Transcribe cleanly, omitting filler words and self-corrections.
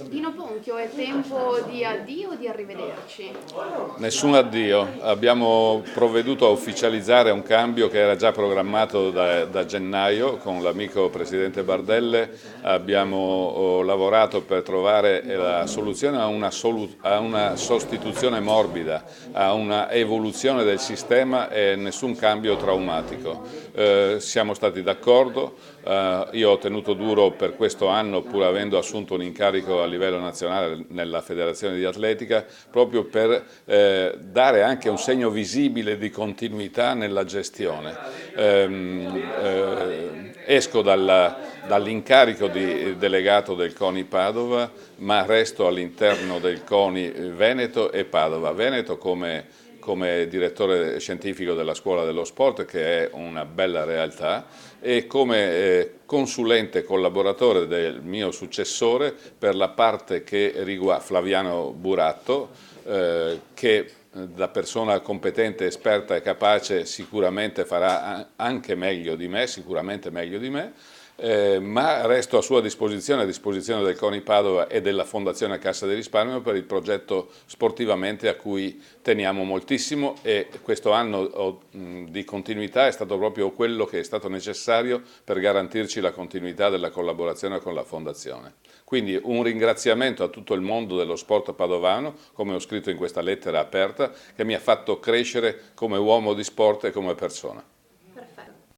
Dino Ponchio, è tempo di addio o di arrivederci? Nessun addio, abbiamo provveduto a ufficializzare un cambio che era già programmato da gennaio con l'amico Presidente Bardelle, abbiamo lavorato per trovare la soluzione a una sostituzione morbida, a una evoluzione del sistema e nessun cambio traumatico. Siamo stati d'accordo, io ho tenuto duro per questo anno pur avendo assunto un incarico a livello nazionale nella Federazione di Atletica proprio per dare anche un segno visibile di continuità nella gestione. Esco dall'incarico di delegato del CONI Padova, ma resto all'interno del CONI Veneto e Padova. Veneto come direttore scientifico della Scuola dello Sport, che è una bella realtà, e come consulente collaboratore del mio successore per la parte che riguarda Flaviano Buratto, che da persona competente, esperta e capace sicuramente farà anche meglio di me, sicuramente meglio di me, ma resto a sua disposizione, a disposizione del CONI Padova e della Fondazione Cassa di Risparmio per il progetto Sportivamente a cui teniamo moltissimo, e questo anno di continuità è stato proprio quello che è stato necessario per garantirci la continuità della collaborazione con la Fondazione. Quindi un ringraziamento a tutto il mondo dello sport padovano, come ho scritto in questa lettera aperta, che mi ha fatto crescere come uomo di sport e come persona.